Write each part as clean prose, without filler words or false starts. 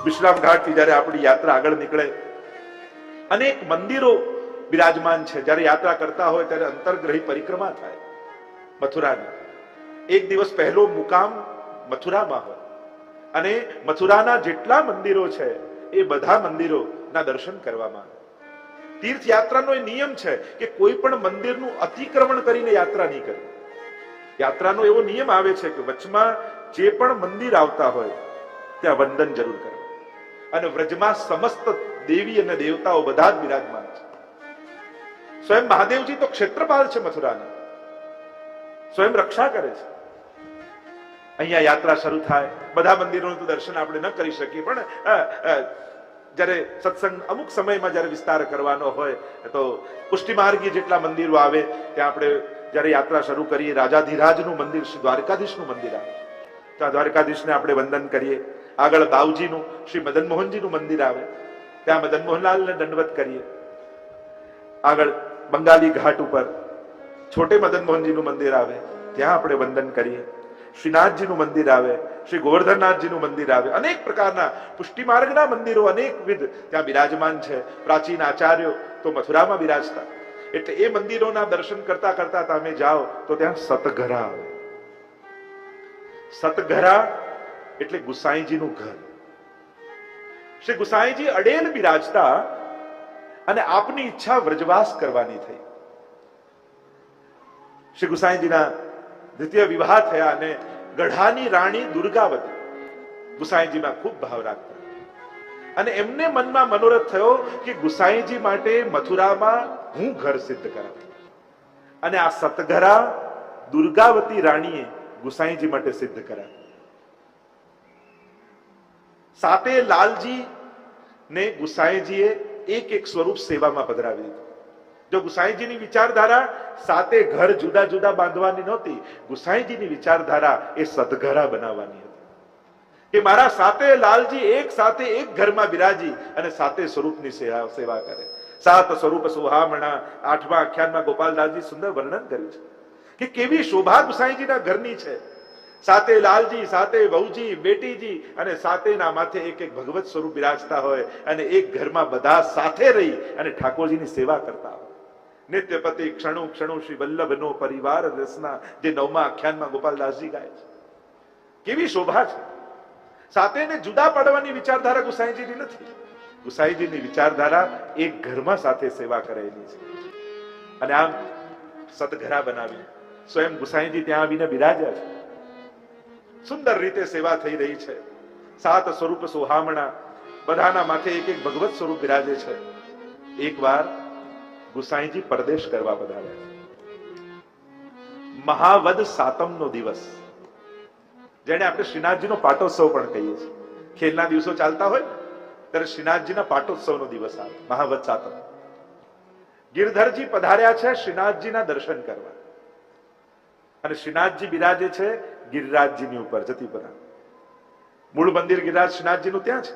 વિશ્રામ ઘાટથી જ્યારે આપણી યાત્રા આગળ નીકળે, અનેક મંદિરો બિરાજમાન છે. જ્યારે યાત્રા કરતા હોય ત્યારે અંતર્ગ્રહી પરિક્રમા થાય મથુરાની. એક દિવસ પહેલો મુકામ મથુરામાં હોય અને મથુરાના જેટલા મંદિરો છે એ બધા મંદિરોના દર્શન કરવામાં આવે. તીર્થયાત્રાનો એ નિયમ છે કે કોઈ પણ મંદિરનું અતિક્રમણ કરીને યાત્રા નહીં કરવી. યાત્રાનો એવો નિયમ આવે છે કે વચમાં જે પણ મંદિર આવતા હોય ત્યાં વંદન જરૂર કરવું. અને વ્રજમાં સમસ્ત દેવી અને દેવતાઓ બધા જ બિરાજમાન છે. સ્વયં મહાદેવજી તો ક્ષેત્રપાલ છે મથુરાના, સ્વયં રક્ષા કરે છે. અહીંયા યાત્રા શરૂ થાય, બધા મંદિરોનું તો દર્શન આપણે ન કરી શકીએ, પણ જ્યારે સત્સંગ અમુક સમયમાં જ્યારે વિસ્તાર કરવાનો હોય તો પુષ્ટિમાર્ગી જેટલા મંદિરો આવે ત્યાં આપણે જ્યારે યાત્રા શરૂ કરીએ, રાજાધિરાજનું મંદિર, શ્રી દ્વારકાધીશનું મંદિર આવે, ત્યાં દ્વારકાધીશને આપણે વંદન કરીએ. આગળ દાઉજીનું, શ્રી મદન મોહનજીનું મંદિર આવે, ત્યાં મદન મોહનલાલને દંડવત કરીએ. આગળ બંગાળી ઘાટ ઉપર છોટે મદન મોહનજીનું મંદિર આવે, ત્યાં આપણે વંદન કરીએ. શ્રીનાથજીનું મંદિર આવે, શ્રી ગોવર્ધનનાથજીનું મંદિર આવે. અનેક પ્રકારના પુષ્ટિમાર્ગના મંદિરો અનેકવિધ ત્યાં બિરાજમાન છે. પ્રાચીન આચાર્યો તો મથુરામાં બિરાજતા, એટલે એ મંદિરોના દર્શન કરતા કરતા તમે જાઓ તો ત્યાં સતઘરા આવે. સતઘરા એટલે ગુસાઈજીનું ઘર. શ્રી ગુસાઈજી અડેલ બિરાજતા અને આપની ઈચ્છા વ્રજવાસ કરવાની થઈ. શ્રી ગુસાઈજીના દ્વિતીય વિવાહ થયા અને ગઢાની રાણી દુર્ગાવતી ગુસાઈજીમાં ખૂબ ભાવ રાખતા અને એમને મનમાં મનોરથ થયો કે ગુસાઈજી માટે મથુરામાં હું ઘર સિદ્ધ કરાવ. અને આ સતઘરા દુર્ગાવતી રાણીએ ગુસાઈજી માટે સિદ્ધ કરાવ્યું. સાતે લાલજી ને ગુસાઈજીએ એક એક સ્વરૂપ સેવામાં પધરાવી દીધું. જો ગુસાઈજીની વિચારધારા સાતે ઘર જુદા જુદા બાંધવાની નહોતી, ગુસાઈજીની વિચારધારા એ સદઘરા બનાવવાની હતી કે મારા સાતે લાલજી એક સાથે એક ઘરમાં બિરાજી અને સાતે સ્વરૂપની સેવા કરે. સાત સ્વરૂપ સુહામણા 8મા આખ્યાનમાં ગોપાલદાસજી સુંદર વર્ણન કર્યું છે કે કેવી શોભા ગુસાઈજીના ઘરની છે. સાતે લાલજી, સાતે વહુજી, બેટીજી અને સાતેના માથે એક એક ભગવત સ્વરૂપ બિરાજતા હોય અને એક ઘરમાં બધા સાથે રહી અને ઠાકોરજીની સેવા કરતા હોય. નિત્યપતિ ક્ષણુ ક્ષણુ શ્રી વલ્લભનો પરિવાર રસના, જે 9મા આખ્યાનમાં ગોપાલદાસજી ગાય છે. કેવી શોભા છે. સાતેને જુદા પાડવાની વિચારધારા ગુસાઈજીની નથી. ગુસાઈજીની વિચારધારા એક ઘરમાં સાથે સેવા કરેલી છે. અને આમ સતઘરા બનાવી સ્વયં ગુસાઈજી ત્યાં આવીને બિરાજ્યા છે. સુંદર રીતે સેવા થઈ રહી છે. સાત સ્વરૂપ સોહામણા, બધાના માથે એક એક ભગવત સ્વરૂપ બિરાજે છે. એકવાર ગુસાઈજી પરદેશ કરવા પધાર્યા. મહાવદ સાતમનો દિવસ, જેને આપણે શ્રીનાથજીનો પાટોત્સવ પણ કહીએ છીએ. ખેલના દિવસો ચાલતા હોય ત્યારે શ્રીનાથજીના પાટોત્સવનો દિવસ આવે, મહાવદ સાતમ. ગિરધરજી પધાર્યા છે શ્રીનાથજીના દર્શન કરવા અને શ્રીનાથજી બિરાજે છે ગિરિરાજજીની ઉપર જતીપરા. મૂળ મંદિર ગિરિરાજ શ્રીનાથજીનું ત્યાં છે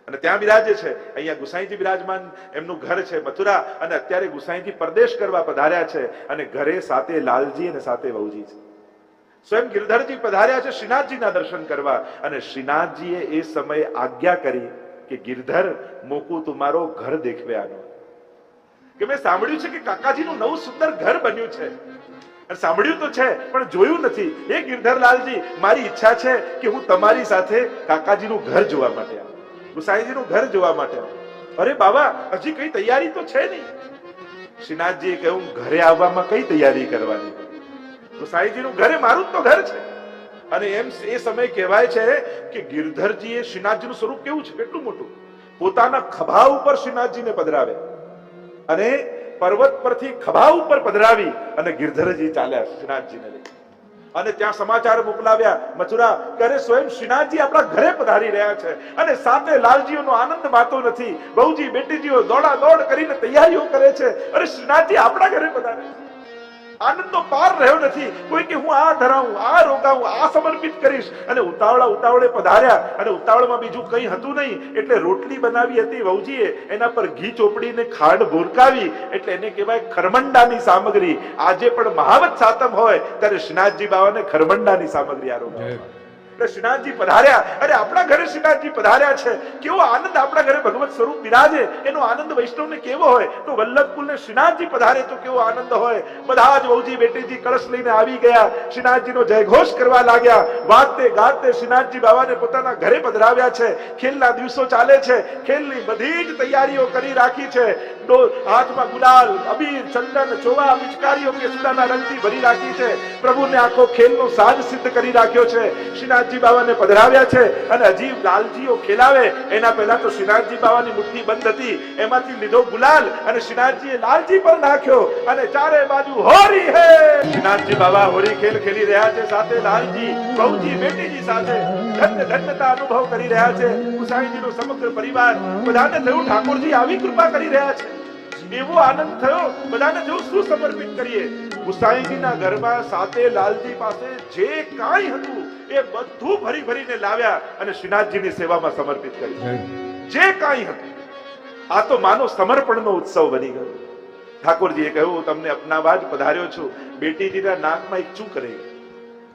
અને ત્યાં બિરાજે છે. અહીંયા ગુસાઈજી બિરાજમાન, એમનું ઘર છે મથુરા. અને અત્યારે ગુસાઈજી પરદેશ કરવા પધાર્યા છે અને ઘરે સાતે લાલજી અને સાતે વહુજી છે. સ્વયં ગિરધરજી પધાર્યા છે શ્રીનાથજીના દર્શન કરવા અને શ્રીનાથજીએ એ સમયે આજ્ઞા કરી કે ગિરધર મોકું તુમારો ઘર દેખવે આનો. કે મેં સાંભળ્યું છે કે કાકાજીનું નવું સુંદર ઘર બન્યું છે. સાંભળ્યું તો છે પણ જોયું નથી. હે ગિરધરલાલજી, મારી ઈચ્છા છે કે હું તમારી સાથે કાકાજીનું ઘર જોવા માટે આવું, ગુસાઈજીનું ઘર જોવા માટે આવું. અરે બાબા, હજી કઈ તૈયારી તો છે નહીં. શ્રીનાથજીએ કહ્યું, ઘરે આવવામાં કઈ તૈયારી કરવાની? ગુસાઈજીનું ઘરે મારું તો ઘર છે. અને એમ એ સમય કહેવાય છે કે ગિરધરજીએ શ્રીનાથજીનું સ્વરૂપ કેવું છે, કેટલું મોટું. પોતાના ખભા ઉપર શ્રીનાથજીને પધરાવે અને પર્વત પરથી ખભા ઉપર પધરાવી અને ગિરધરજી ચાલ્યા શ્રીનાથજીને લઈ. અને ત્યાં સમાચાર મોકલાવ્યા મથુરા, કરે સ્વયં શ્રીનાથજી આપણા ઘરે પધારી રહ્યા છે. અને સાથે લાલજીઓનો આનંદ માતો નથી. બહુજી બેટીજીઓ દોડા દોડ કરીને તૈયારીઓ કરે છે. અરે શ્રીનાથજી આપણા ઘરે પધારે છે. આનંદનો પાર રહ્યો નથી. કોઈ કે હું આ ધરાવું, આ રોગાવું, આ સમર્પિત કરીશ. અને ઉતાવળે પધાર્યા અને ઉતાવળમાં બીજું કંઈ હતું નહીં. એટલે રોટલી બનાવી હતી વહુજીએ, એના પર ઘી ચોપડીને ખાંડ ભોરકાવી, એટલે એને કહેવાય ખરમંડાની સામગ્રી. આજે પણ મહાવત સાતમ હોય ત્યારે શ્રીનાથજી બાવાને ખરમંડાની સામગ્રી આરોગ્ય. એટલે શ્રીનાથજી પધાર્યા. અરે આપણા ઘરે શ્રીનાથજી પધાર્યા છે, કેવો આનંદ આપણા ઘરે ભગવત સ્વરૂપ બિરાજે, એનો આનંદ વૈષ્ણવને કેવો હોય. તો વલ્લભકુલને શ્રીનાથજી પધારે તો કેવો આનંદ હોય. બધા જ વહુજી બેટીજી કળશ લઈને આવી ગયા, શ્રીનાથજીનો જયઘોષ કરવા લાગ્યા. વાતે ગાતે શ્રીનાથજી બાવાને પોતાના ઘરે પધરાવ્યા છે. ખેલના દિવસો ચાલે છે, ખેલની બધી જ તૈયારીઓ કરી રાખી છે. હાથમાં ગુલાલ, અબીર, ચંદન, ચોવા, પિચકારીઓ કેસુડાના રંગથી ભરી રાખી છે. પ્રભુને આખો ખેલનો સાજ સિદ્ધ કરી રાખ્યો છે. શ્રીનાથજી બાવાને પધરાવ્યા છે અને હજી લાલજીઓ ખેલાવે એના પહેલા તો શ્રીનાથજી બાવાની મુઠ્ઠી બંધ હતી, એમાંથી લીધો ગુલાલ અને શ્રીનાથજીએ લાલજી પર નાખ્યો અને ચારે બાજુ હોરી હે. શ્રીનાથજી બાવા હોરી ખેલ ખેલી રહ્યા છે, સાથે લાલજી, બહુજી, બેટીજી સાથે ધન્યતા અનુભવ કરી રહ્યા છે. ગુસાઈજીનો સમગ્ર પરિવાર, બધાને થયું ઠાકોરજી આવી કૃપા કરી રહ્યા છે. એવો આનંદ થયો, બધાને જેવું શું સમર્પિત કરીએ. ગુસાઈજીના ઘરમાં સાથે લાલજી પાસે જે કાંઈ હતું એ બધું ભરી ભરીને લાવ્યા અને શ્રીનાથજીની સેવામાં સમર્પિત કરી. જે કાંઈ હતું આ તો માનો સમર્પણનો ઉત્સવ બની ગયો. ઠાકોરજીએ કહ્યું, તમને અપનાવા જ પધાર્યો છું. બેટીજીના નાકમાં એક ચૂક રહી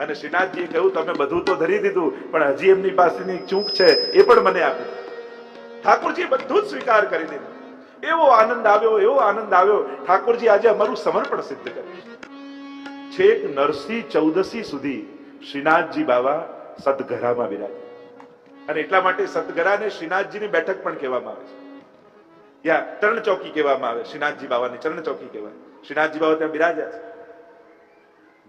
અને શ્રીનાથજીએ કહ્યું, તમે બધું તો ધરી દીધું પણ હજી એમની પાસેની ચૂક છે એ પણ મને આપી. ઠાકોરજીએ બધું જ સ્વીકાર કરી દીધું. એવો આનંદ આવ્યો, એવો આનંદ આવ્યો. ઠાકોરજી આજે અમારું સમર્પણ સિદ્ધ કર્યું. છેક નરસિંહ ચૌદસી સુધી શ્રીનાથજી બાવા સતઘરામાં બિરાજ્યા અને એટલા માટે સતઘરાને શ્રીનાથજીની બેઠક પણ કહેવામાં આવે છે, યા ચરણ ચોકી કહેવામાં આવે. શ્રીનાથજી બાવાની ચરણ ચોકી કહેવાય. શ્રીનાથજી બાવા ત્યાં બિરાજ્યા છે.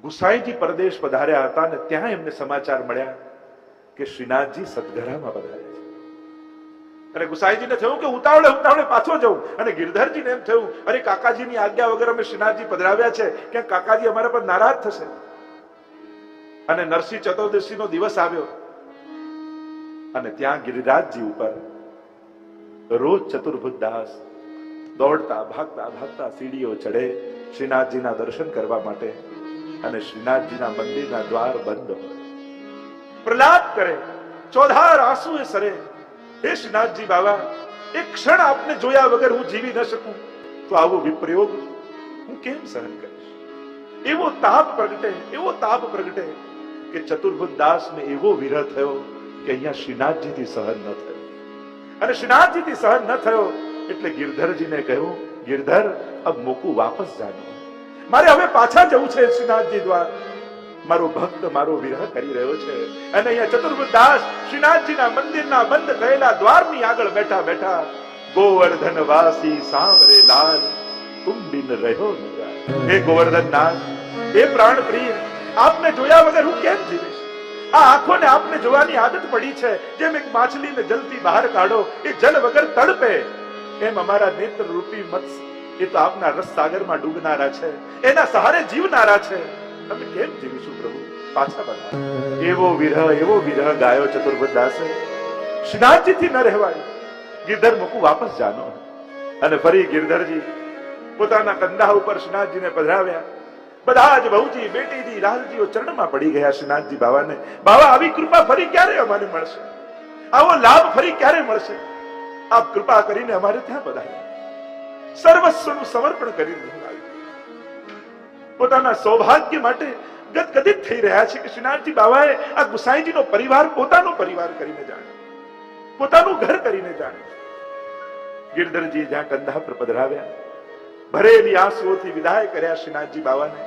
ગુસાઈજી પરદેશ પધાર્યા હતા અને ત્યાં એમને સમાચાર મળ્યા કે શ્રીનાથજી સતઘરામાં પધાર્યા છે. અને ગુસાઈજીને થયું કે ઉતાવળે ઉતાવળે પાછો જવું. અને ગિરધરજીને એમ થયું, અરે કાકાજીની આજ્ઞા વગર અમે શ્રીનાથજી પધરાવ્યા છે, ક્યાં કાકાજી અમારા પર નારાજ થશે. અને નરસિંહ ચતુર્દશીનો દિવસ આવ્યો અને ત્યાં ગિરિરાજજી ઉપર રોજ ચતુર્ભુજ દાસ દોડતા ભાગતા ભાગતા સીડીઓ ચડે શ્રીનાથજીના દર્શન કરવા માટે. અને શ્રીનાથજીના મંદિરના દ્વાર બંધ હોય. પ્રહલાદ કરે, ચોધાર આંસુએ સરે, હે શ્રીનાથજી બાવા, એક ક્ષણ આપને જોયા વગર હું જીવી ન શકું તો આવો વિપ્રયોગ હું કેમ સહન કરીશ. એવો તાપ પ્રગટે, એવો તાપ પ્રગટે કે ચતુર્ભુજ દાસને એવો વિરહ થયો કે અહીંયા શ્રીનાથજીથી સહન ન થયો. અને શ્રીનાથજીથી સહન ન થયો એટલે ગિરધરજીને કહ્યું, ગિરધર અબ મોકું વાપસ જાનો, મારે હવે પાછા જવું છે શ્રીનાથજી દ્વાર. મારો ભક્ત મારો વિરહ કરી રહ્યો છે. અને અહીંયા ચતુર્ભુજ દાસ શ્રીનાથજીના મંદિરના બંધ થયેલા દ્વારની આગળ બેઠા બેઠા, ગોવર્ધન વાસી સાંભરે લાલ, તુમ બિન રહ્યો ન જાય. હે ગોવર્ધન નાથ, હે પ્રાણ પ્રિય, આપને જોયા વગર હું કેમ જીવીશ. આ આંખોને આપને જોવાની આદત પડી છે. જેમ એક માછલીને જલથી બહાર કાઢો, એ જલ વગર તડપે, એમ અમારા નેત્ર રૂપી મત્સ્ય એ તો આપના રસ સાગરમાં ડૂબનારા છે, એના સહારે જીવનારા છે. અમે કેમ જીવીશું પ્રભુ, પાછા બના. એવો વિરહ ગાયો ચતુર્ભુજ દાસે. શ્રીનાથજીથી ન રહેવાય. ગિરધર મૂકું વાપસ જાનો. અને ફરી ગિરધરજી પોતાના કંધા ઉપર શ્રીનાથજીને પધરાવ્યા. બધા જ બહુજી, બેટીજી, લાલજીઓ ચરણમાં પડી ગયા શ્રીનાથજી બાવાને. બાવા, આવી કૃપા ફરી ક્યારે અમારે મળશે? આવો લાભ ફરી ક્યારે મળશે? આપ કૃપા કરીને અમારે ત્યાં પધાર્યા. સર્વસ્વનું સમર્પણ કરી દીધું. પોતાના સૌભાગ્ય માટે ગદગદિત થઈ રહ્યા છે કે શ્રીનાથજી બાવાએ આ ગુસાઈજીનો પરિવાર પોતાનો પરિવાર કરીને જાણે, પોતાનું ઘર કરીને જાણે. ગિરધરજી જ્યાં કંધા પર પધરાવ્યા, ભરેલી આંસુઓથી વિદાય કર્યા શ્રીનાથજી બાવાને.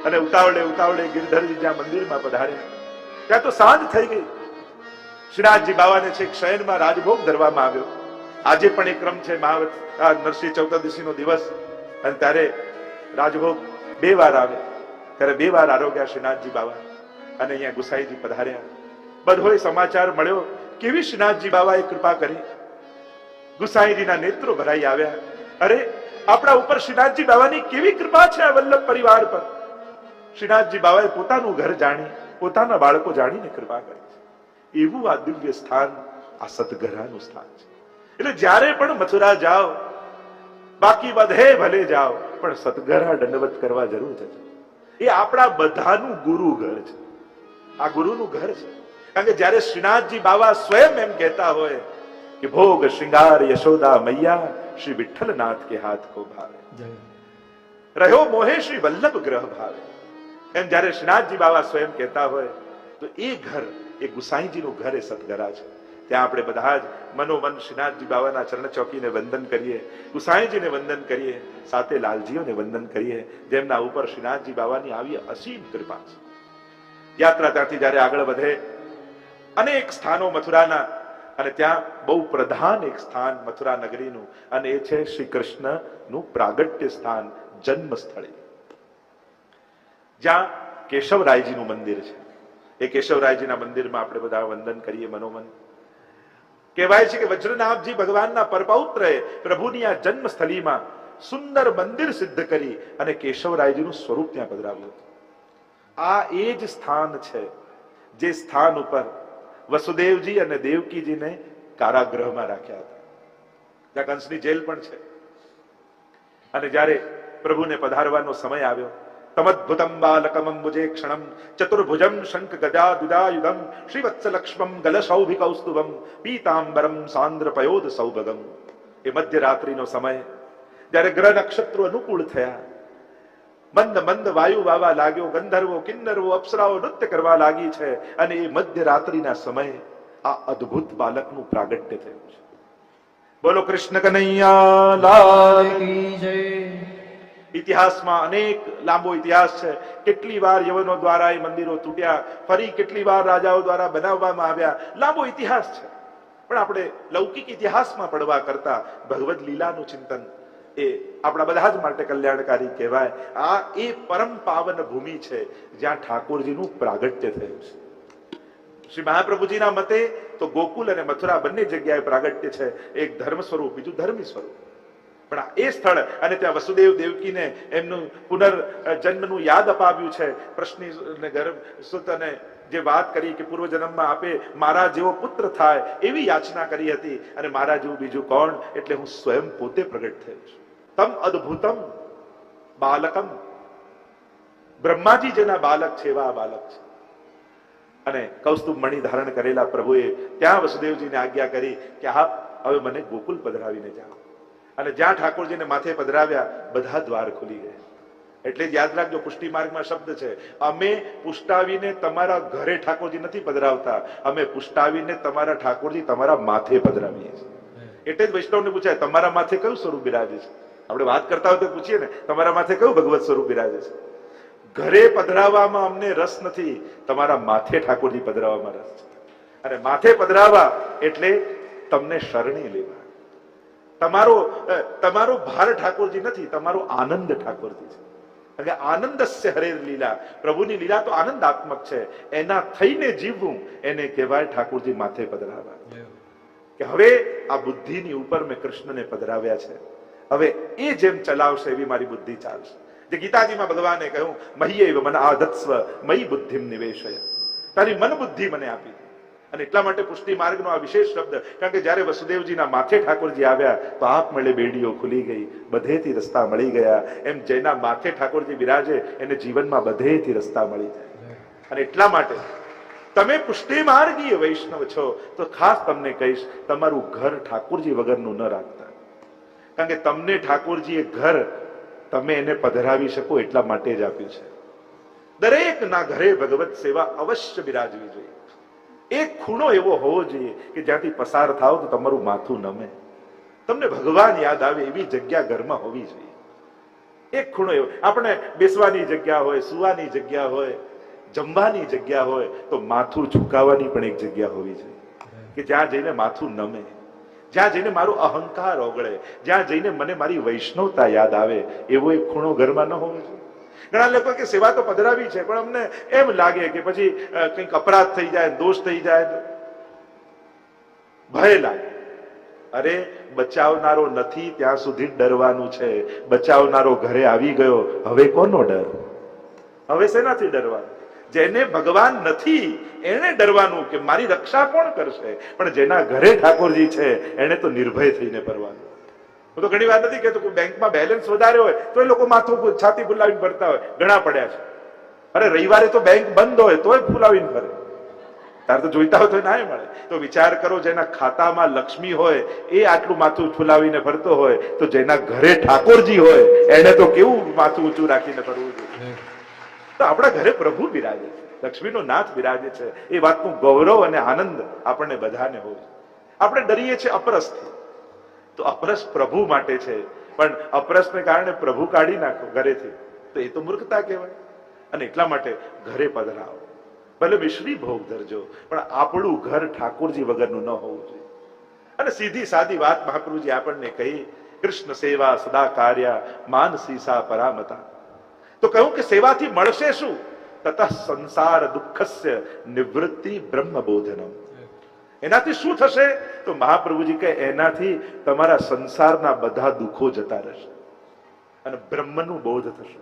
અને ઉતાવળે ઉતાવળે ગિરધરજી જ્યાં મંદિરમાં પધાર્યા ત્યાં તો સાંજ થઈ ગઈ. શ્રીનાથજી બાવાને છેક શયનમાં રાજભોગ ધરવામાં આવ્યો. આજે પણ એક ક્રમ છે, નરસિંહ ચતુર્દશીનો દિવસ, અને ત્યારે રાજભોગ 2 વાર આવે. ત્યારે 2 વાર આરોગ્યા શ્રીનાથજી બાવા. અને અહીંયા ગુસાઈજી પધાર્યા. બધોય સમાચાર મળ્યો કેવી શ્રીનાથજી બાવાએ કૃપા કરી. ગુસાઈજીના નેત્રો ભરાઈ આવ્યા. અરે, આપણા ઉપર શ્રીનાથજી બાવાની કેવી કૃપા છે આ વલ્લભ પરિવાર પર. શ્રીનાથજી બાવાએ પોતાનું ઘર જાણી, પોતાના બાળકો જાણીને કૃપા કરી. એવું આ દિવ્ય સ્થાન, આ સતઘરાનું સ્થાન છે. એટલે જ્યારે પણ મથુરા જાઓ, બાકી બધે ભલે જાઓ, પણ સતઘરા દંડવત કરવા જરૂર છે. એ આપણા બધાનું ગુરુ ઘર છે. આ ગુરુનું ઘર છે. કારણ કે જ્યારે શ્રીનાથજી બાવા સ્વયં એમ કહેતા હોય કે ભોગ શ્રૃંગાર યશોદા મૈયા, શ્રી વિઠ્ઠલનાથ કે હાથ કો ભાવે, રહ્યો મોહે શ્રી વલ્લભ ગ્રહ ભાવે. એમ જ્યારે શ્રીનાથજી બાવા સ્વયં કહેતા હોય તો એ ઘર, એ ગુસાઈજીનું ઘર એ સતગરા છે. ત્યાં આપણે બધા જ મનોમન શ્રીનાથજી બાબાના ચરણ ચોકીને વંદન કરીએ, ગુસાઈજીને વંદન કરીએ, સાથે લાલજીઓને વંદન કરીએ, જેમના ઉપર શ્રીનાથજી બાબાની આવી અસીમ કૃપા છે. યાત્રા ત્યાંથી જયારે આગળ વધે, અનેક સ્થાનો મથુરાના, અને ત્યાં બહુ પ્રધાન એક સ્થાન મથુરા નગરીનું, અને એ છે શ્રી કૃષ્ણનું પ્રાગટ્ય સ્થાન, જન્મ સ્થળે, જ્યાં કેશવરાયજીનું મંદિર છે. એ કેશવરાયજીના મંદિરમાં આપણે બધા વંદન કરીએ મનોમન. કહેવાય છે કે વજ્રનાભજી ભગવાનના પરપૌત્રએ પ્રભુની આ જન્મ સ્થળીમાં સુંદર મંદિર સિદ્ધ કરી અને કેશવરાયજીનું સ્વરૂપ ત્યાં પધરાવ્યું હતું. આ એ જ સ્થાન છે જે સ્થાન ઉપર વસુદેવજી અને દેવકીજીને કારાગૃહમાં રાખ્યા હતા. ત્યાં કંસની જેલ પણ છે. અને જ્યારે પ્રભુને પધારવાનો સમય આવ્યો, તમદ્ભુતમ બાલકમ અંબુજે ક્ષણમ ચતુર્ભુજમ શંખ ગદા દુદાયુધમ શ્રીવત્સલક્ષ્મમ ગલશૌભિકૌસ્તુભમ પીતાંબરમ સાંદ્ર પયોદ સૌભગમ. એ મધ્યરાત્રિનો સમય, જ્યારે ગ્રહ નક્ષત્રો અનુકૂળ થયા, મંદ મંદ વાયુ વાવા લાગ્યો, ગંધર્વો કિન્નરો અપ્સરાઓ નૃત્ય કરવા લાગી છે, અને એ મધ્યરાત્રિના સમયે આ અદ્ભુત બાલકનું પ્રાગટ્ય થયું છે. બોલો કૃષ્ણ કનૈયા લાલ કી જય. ઇતિહાસમાં અનેક લાંબો ઇતિહાસ છે. કેટલી વાર યવનો દ્વારા એ મંદિરો તૂટ્યા, ફરી કેટલી વાર રાજાઓ દ્વારા બનાવવામાં આવ્યા, લાંબો ઇતિહાસ છે. પણ આપણે લૌકિક ઇતિહાસમાં પડવા કરતા ભગવદ લીલાનું ચિંતન એ આપણા બધા જ માટે કલ્યાણકારી કહેવાય. આ એ પરમ પાવન ભૂમિ છે જ્યાં ઠાકોરજીનું પ્રાગટ્ય થયું છે. શ્રી મહાપ્રભુજીના મતે તો ગોકુલ અને મથુરા બંને જગ્યાએ પ્રાગટ્ય છે. એક ધર્મ સ્વરૂપ, બીજું ધર્મી સ્વરૂપ. પણ આ એ સ્થળ, અને ત્યાં વસુદેવ દેવકીને એમનું પુનર્જન્મનું યાદ અપાવ્યું છે. પ્રશ્નિ ગર્ભ સુત અને જે વાત કરી કે પૂર્વ જન્મમાં આપે મારા જેવો પુત્ર થાય એવી યાચના કરી હતી, અને મારા જેવું બીજું કોણ, એટલે હું સ્વયં પોતે પ્રગટ થયો છું. તમ અદ્ભુતમ બાલકમ, બ્રહ્માજી જેના બાલક છે એવા બાલક છે. અને કૌસ્તુભ મણિ ધારણ કરેલા પ્રભુએ ત્યાં વસુદેવજીને આજ્ઞા કરી કે આપ હવે મને ગોકુલ પધરાવીને જાઓ. અને જ્યાં ઠાકોરજીને માથે પધરાવ્યા બધા દ્વાર ખુલી ગયા. એટલે જ યાદ રાખજો, પુષ્ટિ માર્ગમાં શબ્દ છે, અમે પુષ્ટાવીને તમારા ઘરે ઠાકોરજી નથી પધરાવતા, અમે પુષ્ટાવીને તમારા ઠાકોરજી તમારા માથે પધરાવીએ છીએ. એટલે જ વૈષ્ણવને પૂછાય તમારા માથે કયું સ્વરૂપ બિરાજે છે. આપણે વાત કરતા હોય તો પૂછીએ ને, તમારા માથે કયું ભગવત સ્વરૂપ બિરાજે છે. ઘરે પધરાવવામાં અમને રસ નથી, તમારા માથે ઠાકોરજી પધરાવવામાં રસ છે. અને માથે પધરાવા એટલે તમને શરણી લેવા. તમારો ભાર ઠાકોરજી નથી, તમારો આનંદ ઠાકોરજી છે. એટલે આનંદસ્ય હરેર લીલા, પ્રભુની લીલા તો આનંદાત્મક છે. એના થઈને જીવવું એને કહેવાય ઠાકોરજી માથે પધરાવા. કે હવે આ બુદ્ધિની ઉપર મેં કૃષ્ણને પધરાવ્યા છે, હવે એ જેમ ચલાવશે એવી મારી બુદ્ધિ ચાલશે. જે ગીતાજીમાં ભગવાને કહ્યું, મહ્યૈવ મન આધત્સ્વ મયી બુદ્ધિમ નિવેશય, તારી મન બુદ્ધિ મને આપી. અને એટલા માટે પુષ્ટિ માર્ગનો આ વિશેષ શબ્દ, કારણ કે જ્યારે વસુદેવજીના માથે ઠાકોરજી આવ્યા તો આપમેળે બેડીઓ ખુલી ગઈ, બધેથી રસ્તા મળી ગયા. એમ જેના માથે ઠાકોરજી બિરાજે એને જીવનમાં બધેથી રસ્તા મળી જાય. અને એટલા માટે તમે પુષ્ટિ માર્ગીય વૈષ્ણવ છો તો ખાસ તમને કહીશ, તમારું ઘર ઠાકોરજી વગરનું ન રાખતા. કારણ કે તમને ઠાકોરજીએ ઘર તમે એને પધરાવી શકો એટલા માટે જ આપ્યું છે. દરેકના ઘરે ભગવત સેવા અવશ્ય બિરાજવી જોઈએ. એક ખૂણો એવો હોવો જોઈએ કે જ્યાંથી પસાર થાવ તો તમારું માથું નમે, તમને ભગવાન યાદ આવે એવી જગ્યા ઘરમાં હોવી જોઈએ. એક ખૂણો એવો, આપણે બેસવાની જગ્યા હોય, સુવાની જગ્યા હોય, જમવાની જગ્યા હોય, તો માથું ઝુકાવવાની પણ એક જગ્યા હોવી જોઈએ કે જ્યાં જઈને માથું નમે, જ્યાં જઈને મારો અહંકાર ઓગળે, જ્યાં જઈને મને મારી વૈષ્ણવતા યાદ આવે. એવો એક ખૂણો ઘરમાં ન હોવો જોઈએ. ઘણા લોકો કે સેવા તો પધરાવી છે પણ અમને એમ લાગે કે પછી કંઈક અપરાધ થઈ જાય, દોષ થઈ જાય, ભય લાગે. અરે બચાવનારો નથી ત્યાં સુધી ડરવાનું છે. બચાવનારો ઘરે આવી ગયો, હવે કોનો ડર? હવે શેનાથી ડરવાનું? જેને ભગવાન નથી એને ડરવાનું કે મારી રક્ષા કોણ કરશે. પણ જેના ઘરે ઠાકોરજી છે એને તો નિર્ભય થઈને ફરવાનું. હું તો ઘણી વાર નથી કહેતો કે બેંકમાં બેલેન્સ વધારે હોય તો એ લોકો માથું છાતી ફૂલાવીને ફરતા હોય, ઘણા પડ્યા છે. અરે રવિવારે તો બેંક બંધ હોય તોય ફૂલાવીને ફરે. તારે તો જોઈતા હોય તો ના મળે. તો વિચાર કરો, જેના ખાતામાં લક્ષ્મી હોય એ આટલું માથું ફૂલાવીને ફરતો હોય, તો જેના ઘરે ઠાકોરજી હોય એને તો કેવું માથું ઊંચું રાખીને ફરવું જોઈએ. તો આપણા ઘરે પ્રભુ બિરાજે છે, લક્ષ્મીનો નાથ બિરાજે છે. એ વાતનું ગૌરવ અને આનંદ આપણને બધાને હોય. આપણે ડરીએ છીએ અપરસથી, તો અપરસ પ્રભુ માટે છે, પણ અપરસને કારણે પ્રભુ કાઢી નાખો ઘરેથી તો એ તો મૂર્ખતા કહેવાય. અને એટલા માટે ઘરે પધરાવો, ભલે મિશ્રી ભોગ ધરજો, પણ આપણું ઘર ઠાકોરજી વગરનું ન હોવું જોઈએ. અને સીધી સાદી વાત મહાપ્રભુજી આપણને કહી, કૃષ્ણ સેવા સદા કાર્ય માનસી સા પરામતા. તો કહ્યું કે સેવાથી મળશે શું? તતઃ સંસાર દુઃખસ્ય નિવૃત્તિ બ્રહ્મ બોધનમ. એનાથી શું થશે? તો મહાપ્રભુજી કહે એનાથી તમારા સંસારના બધા દુઃખો જતા રહેશે અને બ્રહ્મનું બોધ થશે.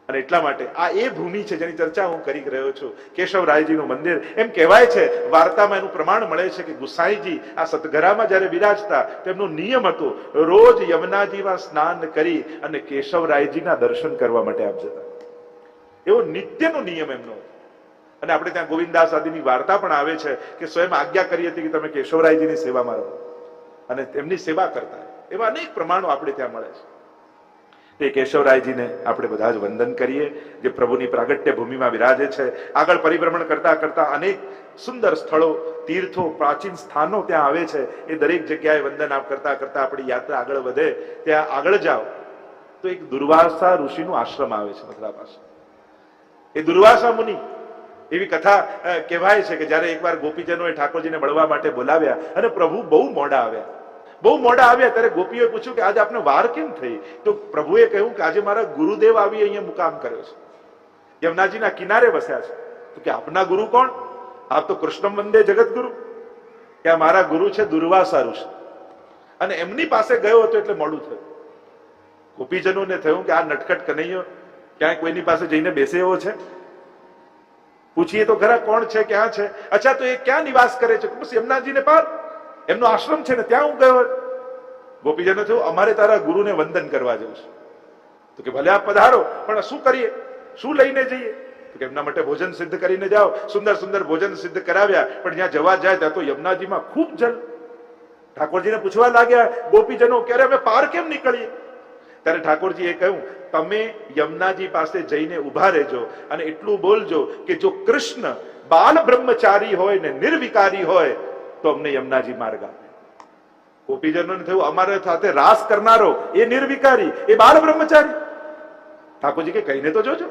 અને એટલા માટે આ એ ભૂમિ છે જેની ચર્ચા હું કરી રહ્યો છું, કેશવરાયજીનું મંદિર. એમ કહેવાય છે, વાર્તામાં એનું પ્રમાણ મળે છે કે ગુસાઈજી આ સતઘરામાં જયારે વિરાજતા તેમનો નિયમ હતો રોજ યમુનાજીમાં સ્નાન કરી અને કેશવરાયજીના દર્શન કરવા માટે આપ જતા. એવો નિત્યનો નિયમ એમનો. અને આપણે ત્યાં ગોવિંદાસ આદિની વાર્તા પણ આવે છે કે સ્વયં આજ્ઞા કરી હતી કે તમે કેશવરાયજીની સેવામાં રહો અને તેમની સેવા કરતા. એવા અનેક પ્રમાણો આપણે ત્યાં મળે છે. તે કેશવરાયજીને આપણે બધા જ વંદન કરીએ, જે પ્રભુની પ્રાગટ્ય ભૂમિમાં વિરાજે છે. આગળ પરિભ્રમણ કરતા કરતા અનેક સુંદર સ્થળો, તીર્થો, પ્રાચીન સ્થાનો ત્યાં આવે છે. એ દરેક જગ્યાએ વંદન આપ કરતા કરતા આપણી યાત્રા આગળ વધે. ત્યાં આગળ જાઓ તો એક દુર્વાસા ઋષિનું આશ્રમ આવે છે મથુરા પાસે. એ દુર્વાસા મુનિ, એવી કથા કહેવાય છે કે જયારે એકવાર ગોપીજનોએ ઠાકોરજીને મળવા માટે બોલાવ્યા અને પ્રભુ બહુ મોડા આવ્યા ત્યારે ગોપીઓએ પૂછ્યું કે આજે આપને વાર કેમ થઈ? તો પ્રભુએ કહ્યું કે આજે મારા ગુરુદેવ આવી અહીંયા મુકામ કર્યો છે, યમુનાજીના કિનારે વસ્યા છે. તો કે આપના ગુરુ કોણ? આપ તો કૃષ્ણમ વંદે જગતગુરુ. કે આ મારા ગુરુ છે દુર્વાસા ઋષિ. અને એમની પાસે ગયો હતો એટલે મોડું થયું. ગોપીજનોને થયું કે આ નટખટ કનૈયો ક્યાંય કોઈની પાસે જઈને બેસે એવો છે? પૂછીએ તો ખરા કોણ છે, ક્યાં છે? અચ્છા, તો એ ક્યાં નિવાસ કરે છે? બસ યમુનાજીને પાર એમનો આશ્રમ છે ને ત્યાં હું ગયો. ગોપીજનો થયું અમારે તારા ગુરુને વંદન કરવા જવું છે. તો કે ભલે આપ પધારો, પણ શું કરીએ, શું લઈને જઈએ? તો કે એમના માટે ભોજન સિદ્ધ કરીને જાઓ. સુંદર સુંદર ભોજન સિદ્ધ કરાવ્યા, પણ જ્યાં જવા જાય ત્યાં તો યમુનાજીમાં ખૂબ જલ. ઠાકોરજીને પૂછવા લાગ્યા ગોપીજનો ક્યારે અમે પાર કેમ નીકળીએ? ત્યારે ઠાકોરજીએ કહ્યું તમે યમુનાજી પાસે જઈને ઉભા રહેજો અને એટલું બોલજો કે જો કૃષ્ણ બાલ બ્રહ્મચારી હોય ને નિર્વિકારી હોય તો અમને યમુનાજી માર્ગ આપે. ગોપીજનોને થયું અમારે સાથે રાસ કરનારો એ નિર્વિકારી, એ બાલ બ્રહ્મચારી. ઠાકોરજી કે કહીને તો જોજો.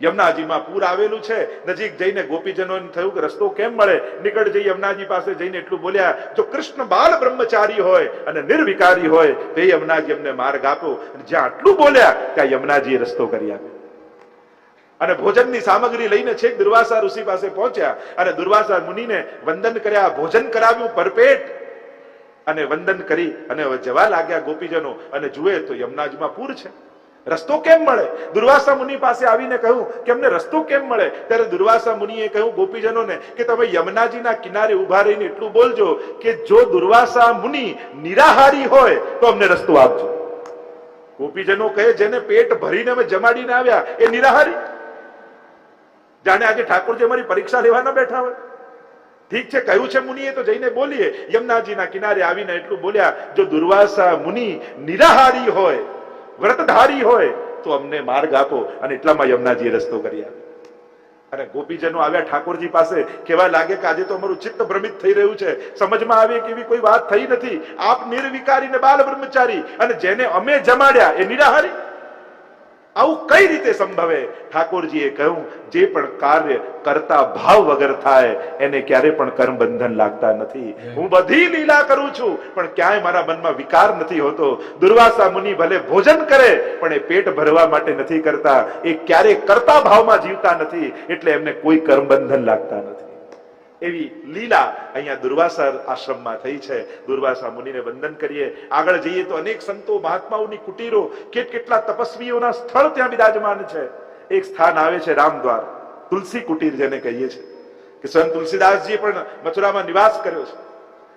યમુનાજીમાં પૂર આવેલું છે, નજીક જઈને ગોપીજનોને થયું કે રસ્તો કેમ મળે? નિકટ જઈ યમુનાજી પાસે જઈને એટલું બોલ્યા જો કૃષ્ણ બાલ બ્રહ્મચારી હોય અને નિર્વિકારી હોય તો એ યમુનાજી અમને માર્ગ આપો. અને જ્યાં આટલું બોલ્યા ત્યાં યમુનાજીએ રસ્તો કરી આપ્યો. અને ભોજનની સામગ્રી લઈને છેક દુર્વાસા ઋષિ પાસે પહોંચ્યા અને દુર્વાસા મુનિને વંદન કર્યા, ભોજન કરાવ્યું ભરપેટ અને વંદન કરી અને જવા લાગ્યા ગોપીજનો. અને જુએ તો યમુનાજીમાં પૂર છે, રસ્તો કેમ મળે? દુર્વાસા મુનિ પાસે આવીને કહ્યું કે અમને રસ્તો કેમ મળે? ત્યારે દુર્વાસા મુનિએ કહ્યું ગોપીજનોને કે તમે યમુનાજીના કિનારે ઉભા રહીને એટલું બોલજો કે જો દુર્વાસા મુનિ નિરાહારી હોય તો અમને રસ્તો આપજો. ગોપીજનો કહે જેને પેટ ભરીને અમે જમાડીને આવ્યા એ નિરાહારી? જાણે આજે ઠાકોરજી અમારી પરીક્ષા લેવા ન બેઠા હોય. ઠીક છે, કહ્યું છે મુનિએ તો જઈને બોલીએ. યમુનાજીના કિનારે આવીને એટલું બોલ્યા જો દુર્વાસા મુનિ નિરાહારી હોય, વ્રતધારી હોય તો અમને માર્ગ આપો. અને એટલામાં યમુનાજીએ રસ્તો કરી આપ્યો. અને ગોપીજનો આવ્યા ઠાકોરજી પાસે, કહેવા લાગે કે આજે તો અમારું ચિત્ત ભ્રમિત થઈ રહ્યું છે, સમજમાં આવે કે એવી કોઈ વાત થઈ નથી. આપ નિર્વિકારી ને બાલ બ્રહ્મચારી અને જેને અમે જમાડ્યા એ નિરાહારી, આવું કઈ રીતે સંભવે? ઠાકોરજીએ કહ્યું જે પણ કાર્ય કરતા ભાવ વગર થાય એને ક્યારે પણ કર્મ બંધન લાગતા નથી. હું બધી લીલા કરું છું પણ ક્યાંય મારા મનમાં વિકાર નથી હોતો. દુર્વાસા મુનિ ભલે ભોજન કરે પણ એ પેટ ભરવા માટે નથી કરતા, એ ક્યારે કરતા ભાવમાં જીવતા નથી, એટલે એમને કોઈ કર્મ બંધન લાગતા નથી. એવી લીલા અહીંયા દુર્વાસા આશ્રમમાં થઈ છે. દુર્વાસા મુનિને વંદન કરીએ. આગળ જઈએ તો અનેક સંતો મહાત્માઓની કુટીરો, કેટલા તપસ્વીઓના સ્થળ ત્યાં બિરાજમાન છે. એક સ્થાન આવે છે રામદ્વાર, તુલસી કુટીર જેને કહીએ છીએ, કે સ્વયં તુલસીદાસજીએ પણ મથુરામાં નિવાસ કર્યો છે.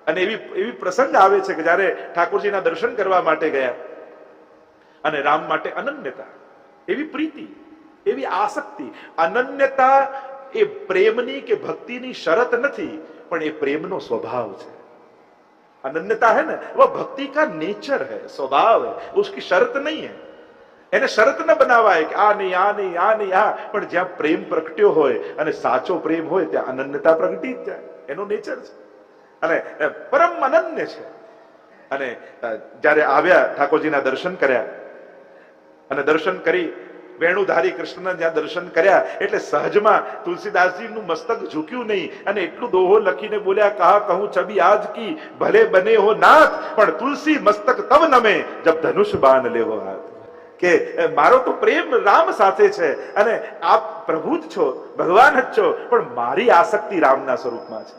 અને એવી પ્રસંગ આવે છે કે જયારે ઠાકોરજીના દર્શન કરવા માટે ગયા અને રામ માટે અનન્યતા, એવી પ્રીતિ, એવી આસક્તિ. અનન્યતા એ પ્રેમની કે ભક્તિની શરત નથી, પણ એ પ્રેમનો સ્વભાવ છે. अनन्यता है ना, वह भक्ति का नेचर है, स्वभाव है, उसकी शर्त नहीं है. એને શરત ન બનાવાય કે આ નહીં, આ નહીં, આ નહીં, આ. પણ જ્યાં પ્રેમ પ્રગટ્યો હોય અને સાચો પ્રેમ હોય ત્યાં અનન્યતા પ્રગટી જ જાય. એનો નેચર છે અને પરમ અનન્ય છે. અને જ્યારે આવ્યા, ઠાકોરજીના દર્શન કર્યા અને દર્શન કરી વેણુધારી કૃષ્ણના જ્યાં દર્શન કર્યા એટલે સહજમાં તુલસીદાસજીનું મસ્તક ઝૂક્યું નહીં અને એટલું દોહો લખીને બોલ્યા, કહા કહું છબી આજ કી ભલે બને હો નાથ, પણ તુલસી મસ્તક તબ નમે જબ ધનુષ બાન લેવો હાથ. કે મારો તો પ્રેમ રામ સાથે છે અને આપ પ્રભુ જ છો, ભગવાન જ છો, પણ મારી આસક્તિ રામના સ્વરૂપમાં છે.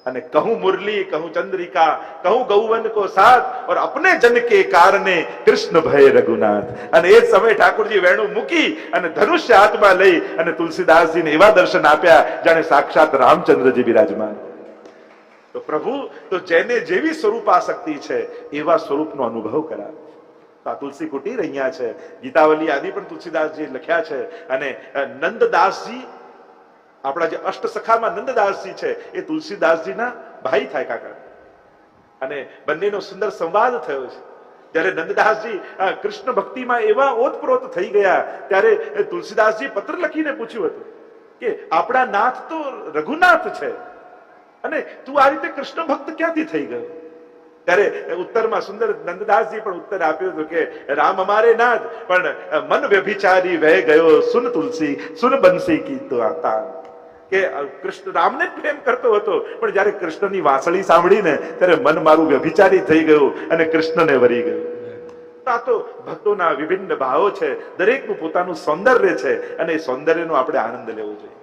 અને કહું મુરલી, કહું ચંદ્રિકા, કહું ગૌવન કો સાથ, और अपने जन के कारणे कृष्ण भय रघुनाथ. અને એ સમય ઠાકોરજી વેણુ મૂકી અને ધનુષ્ય હાથમાં લઈ અને તુલસીદાસજીને એવા દર્શન આપ્યા જાણે સાક્ષાત રામચંદ્રજી બિરાજમાન. તો પ્રભુ તો જેને જેવી સ્વરૂપ આસક્તિ છે એવા સ્વરૂપનો અનુભવ કરાવે. આ તુલસી કુટીર અહીંયા છે. ગીતાવલી આદિ પણ તુલસીદાસજી લખ્યા છે. અને નંદદાસજી, આપણા જે અષ્ટસખામાં નંદદાસજી છે એ તુલસીદાસજીના ભાઈ થાય, કાકા. અને બંનેનો સુંદર સંવાદ થયો છે. જ્યારે નંદદાસજી કૃષ્ણ ભક્તિમાં એવા ઓતપ્રોત થઈ ગયા ત્યારે તુલસીદાસજી પત્ર લખીને પૂછ્યું હતું કે આપણા નાથ તો રઘુનાથ છે અને તું આ રીતે કૃષ્ણ ભક્ત ક્યાંથી થઈ ગયો? ત્યારે ઉત્તરમાં સુંદર નંદદાસજી પણ ઉત્તર આપ્યો હતો કે રામ અમારે નાથ, પણ મન વ્યભિચારી વહે ગયો, સુન તુલસી સુન બંસી કી તો આતા. કે કૃષ્ણ રામને જ પ્રેમ કરતો હતો, પણ જયારે કૃષ્ણની વાંસળી સાંભળીને ત્યારે મન મારું વ્યભિચારી થઈ ગયું અને કૃષ્ણને વરી ગયું. આ તો ભક્તોના વિભિન્ન ભાવો છે, દરેકનું પોતાનું સૌંદર્ય છે અને એ સૌંદર્યનો આપણે આનંદ લેવો જોઈએ.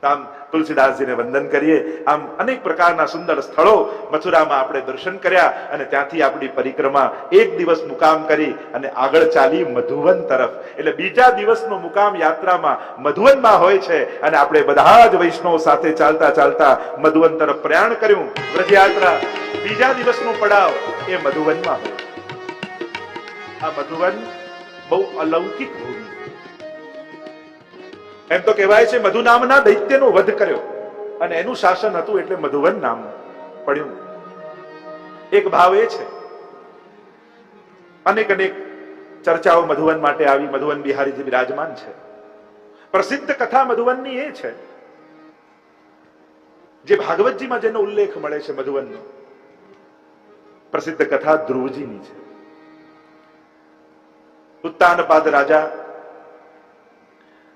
આમ તુલસીદાસજીને વંદન કરીએ. આમ અનેક પ્રકારના સુંદર સ્થળો મથુરામાં આપણે દર્શન કર્યા અને ત્યાંથી આપણી પરિક્રમા એક દિવસ મુકામ કરી અને આગળ ચાલી મધુવન તરફ. એટલે બીજા દિવસનો મુકામ યાત્રામાં મધુવનમાં હોય છે અને આપણે બધા જ વૈષ્ણવ સાથે ચાલતા ચાલતા મધુવન તરફ પ્રયાણ કર્યું. વ્રજયાત્રા બીજા દિવસનો પડાવ એ મધુવનમાં હોય. આ મધુવન બહુ અલૌકિક ભૂમિ. એમ તો કહેવાય છે મધુ નામના દૈત્યનો વધ કર્યો અને એનું શાસન હતું એટલે મધુવન નામ પડ્યું. એક ભાવ એ છે, અનેક અનેક ચર્ચાઓ મધુવન માટે આવી. મધુવન બિહારીજી બિરાજમાન છે. પ્રસિદ્ધ કથા મધુવનની એ છે જે ભાગવતજીમાં જેનો ઉલ્લેખ મળે છે મધુવનનો, પ્રસિદ્ધ કથા ધ્રુવજીની છે. ઉત્તાનપાદ રાજા,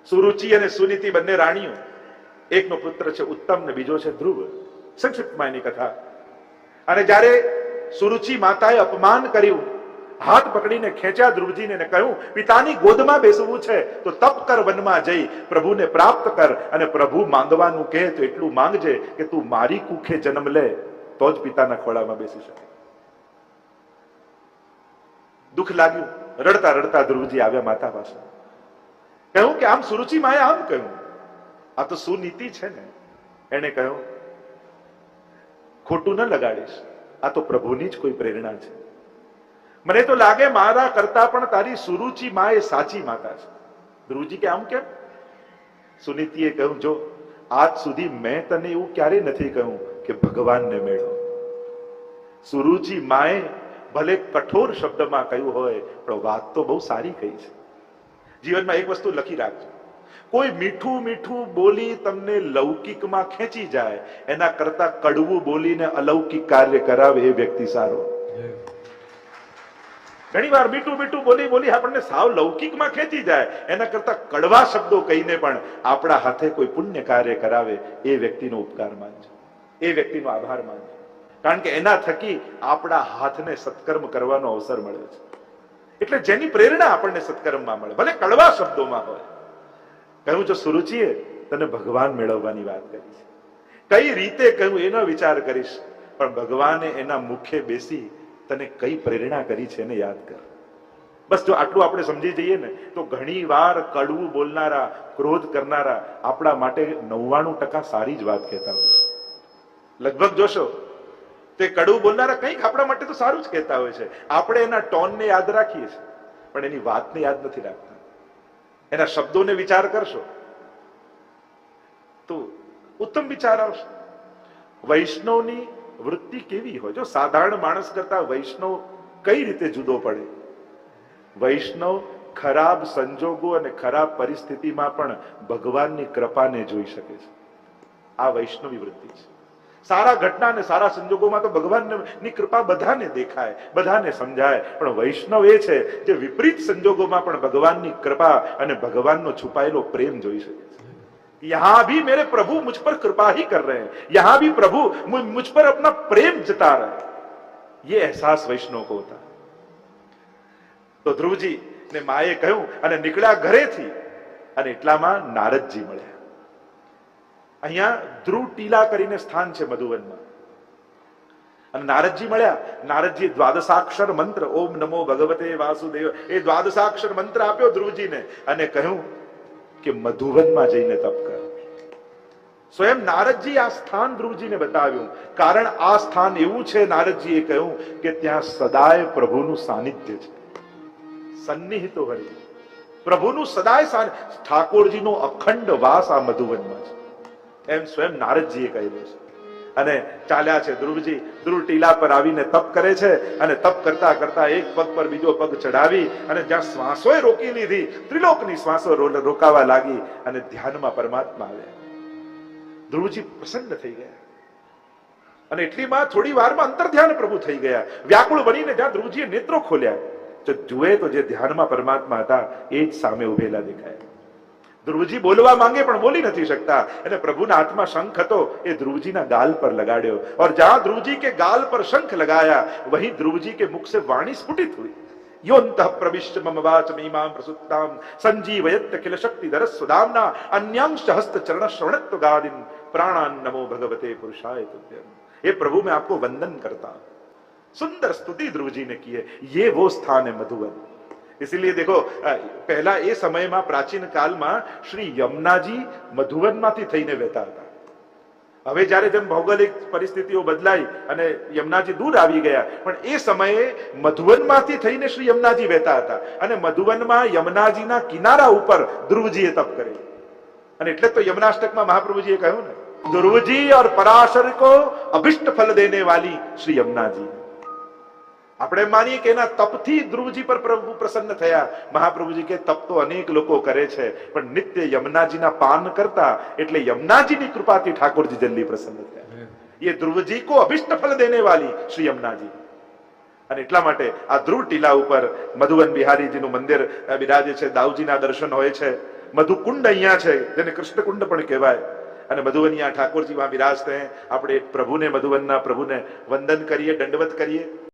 સુરુચિ અને સુનીતિ બંને રાણીઓ, એકનો પુત્ર છે ઉત્તમ ને બીજો છે ધ્રુવ. સંક્ષિપ્તમાં એની કથા. અને જ્યારે સુરુચિ માતાએ અપમાન કર્યું, હાથ પકડીને ખેંચ્યા ધ્રુવજીને ને કહ્યું પિતાની ગોદમાં બેસવું છે તો તપ કર, વનમાં જઈ પ્રભુને પ્રાપ્ત કર અને પ્રભુ માંગવાનું કહે તો એટલું માંગજે કે તું મારી કુખે જન્મ લે તો જ પિતાના ખોળામાં બેસી શકે. દુઃખ લાગ્યું. રડતા રડતા ધ્રુવજી આવ્યા માતા પાસે. કહ્યું કે આમ સુરુચિ માએ આમ કહ્યું, આ તો સુનીતિ છે ને. એને કહ્યું ખોટું ન લગાડીશ, આ તો પ્રભુની જ કોઈ પ્રેરણા છે. મને તો લાગે મારા કરતા પણ તારી સુરુચિ માં એ સાચી માતા છે. ધ્રુવજી કે આમ કેમ? સુનીતિએ કહ્યું જો આજ સુધી મેં તને એવું ક્યારે નથી કહ્યું કે ભગવાનને મેળો. સુરુચિ માએ ભલે કઠોર શબ્દમાં કહ્યું હોય પણ વાત તો બહુ સારી કહી છે. જીવનમાં એક વસ્તુ લખી રાખજો, કોઈ મીઠું મીઠું બોલી તમને લૌકિકમાં ખેંચી જાય એના કરતા કડવું બોલીને અલૌકિક કાર્ય કરાવે એ વ્યક્તિ સારો. ઘણી વાર મીઠું મીઠું બોલી બોલી આપણને સાવ લૌકિકમાં ખેંચી જાય એના કરતા કડવા શબ્દો કહીને પણ આપણા હાથે કોઈ પુણ્ય કાર્ય કરાવે એ વ્યક્તિનો ઉપકાર માનજો, એ વ્યક્તિનો આભાર માનજો. કારણ કે એના થકી આપણા હાથને સત્કર્મ કરવાનો અવસર મળે છે. એટલે જેની પ્રેરણા આપણને સત્કર્મમાં મળે, ભલે કડવા શબ્દોમાં હોય. કહ્યું જો સુરુચિએ તને ભગવાન મેળવવાની વાત કરી છે, કઈ રીતે કહ્યું એનો વિચાર કરીશ, પણ ભગવાને એના મુખે બેસી તને કઈ પ્રેરણા કરી છે એને યાદ કર. બસ જો આટલું આપણે સમજી જઈએ ને તો ઘણી વાર કડવું બોલનારા, ક્રોધ કરનારા આપણા માટે 99% સારી જ વાત કહેતા હોય છે. લગભગ જોશો તે કડવું બોલનારા કંઈક આપણા માટે તો સારું જ કહેતા હોય છે. આપણે એના ટોનને યાદ રાખીએ છીએ પણ એની વાતને યાદ નથી રાખતા. એના શબ્દોને વિચાર કરશો તો ઉત્તમ વિચાર આવશે. વૈષ્ણવની વૃત્તિ કેવી હોય? જો સાધારણ માણસ કરતા વૈષ્ણવ કઈ રીતે જુદો પડે? વૈષ્ણવ ખરાબ સંજોગો અને ખરાબ પરિસ્થિતિમાં પણ ભગવાનની કૃપાને જોઈ શકે છે. આ વૈષ્ણવી વૃત્તિ છે. સારા ઘટના અને સારા સંજોગોમાં તો ભગવાનની કૃપા બધાને દેખાય, બધાને સમજાય, પણ વૈષ્ણવ એ છે જે વિપરીત સંજોગોમાં પણ ભગવાનની કૃપા અને ભગવાનનો છુપાયેલો પ્રેમ જોઈ શકે છે. यहां भी मेरे प्रभु मुझ पर कृपा ही कर रहे हैं, यहां भी प्रभु मुझ पर अपना प्रेम जता रहे हैं. ये एहसास वैष्णव को होता. તો ધ્રુવજી ને માએ કહ્યું અને નીકળ્યા ઘરેથી, અને એટલામાં નારદજી મળ્યા. અહીંયા ધ્રુવ ટીલા કરીને સ્થાન છે મધુવનમાં, અને નારદજી મળ્યા. નારદજી દ્વાદશાક્ષર મંત્ર ઓમ નમો ભગવતે વાસુદેવ એ દ્વાદશાક્ષર મંત્ર આપ્યો ધ્રુવજીને અને કહ્યું કે મધુવનમાં જઈને તપ કર. સ્વયં નારદજી આ સ્થાન ધ્રુવજીને બતાવ્યું, કારણ આ સ્થાન એવું છે, નારદજીએ કહ્યું કે ત્યાં સદાય પ્રભુનું સાનિધ્ય છે. સન્નિહિતો હરિ, પ્રભુનું સદાય ઠાકોરજીનો અખંડ વાસ આ મધુવનમાં છે, એમ સ્વયં નારદજીએ કહેલું છે. અને ચાલ્યા છે ધ્રુવજી. ધ્રુવ ટીલા પર આવીને તપ કરે છે, અને તપ કરતા કરતા એક પગ પર બીજો પગ ચડાવી અને જ્યાં શ્વાસોએ રોકી લીધી, ત્રિલોકની શ્વાસો રોકાવા લાગી, અને ધ્યાનમાં પરમાત્મા આવ્યા. ધ્રુવજી પ્રસન્ન થઈ ગયા, અને એટલીમાં થોડી વારમાં અંતર ધ્યાન પ્રભુ થઈ ગયા. વ્યાકુળ બનીને જ્યાં ધ્રુવજીએ નેત્રો ખોલ્યા, તો જુએ તો જે ધ્યાનમાં પરમાત્મા હતા એ જ સામે ઉભેલા દેખાયા. ધ્રુવજી બોલવા માંગે પણ બોલી નથી શકતા, અને પ્રભુના હાથમાં શંખ હતો, એ ધ્રુવજીના ગાલ પર લગાડ્યો. और जहां ध्रुव जी के गाल पर शंख लगाया, वहीं ध्रुव जी के मुख से वाणी स्फुटित हुई. योऽन्तः प्रविश्य मम वाचमीमां प्रसुप्तां संजीवयत् किल शक्तिधर सुदाम्ना अन्यांश हस्त चरण श्रवणत्व गादिन प्राणान नमो भगवते पुरुषाय तुभ्यं. हे प्रभु, मैं आपको वंदन करता हूं. सुंदर स्तुति ध्रुव जी ने की है. ये वो स्थान है मधुवन. इसीलिए देखो, पहला એ સમયમાં પ્રાચીન કાળમાં શ્રી યમુનાજી મધુવનમાંથી થઈને વહેતા હતા. હવે જ્યારે જેમ ભૌગોલિક પરિસ્થિતિઓ બદલાઈ અને યમુનાજી દૂર આવી ગયા, પણ એ સમયે મધુવનમાંથી થઈને શ્રી યમુનાજી વહેતા હતા, અને મધુવનમાં યમુનાજીના કિનારા ઉપર ધ્રુવજીએ તપ કરેલું. અને એટલે તો યમુનાષ્ટકમાં મહાપ્રભુજીએ કહ્યું ને, ધ્રુવજી और पराशर को अभिष्ट फल देने वाली श्री यमुनाजी. આપણે માનીએ કે એના તપથી ધ્રુવજી પર પ્રભુ પ્રસન્ન થયા. મહાપ્રભુજી કે તપ તો અનેક લોકો કરે છે, પણ નિત્ય યમુનાજીના પાન કરતા, એટલે યમુનાજીની કૃપાથી ઠાકોરજી જલ્દી પ્રસન્ન થયા. ये ध्रुवजी को अभिष्ट फल देने वाली श्री यमुनाजी. અને એટલા માટે આ ધ્રુવ ટીલા ઉપર મધુવન બિહારીજીનું મંદિર બિરાજે છે. દાઉજીના દર્શન હોય છે. મધુકુંડ અહીંયા છે, જેને કૃષ્ણકુંડ પણ કહેવાય. અને મધુવનિયા ઠાકોરજી વહાં બિરાજતે. આપણે પ્રભુને, મધુવનના પ્રભુને વંદન કરીએ, દંડવત કરીએ.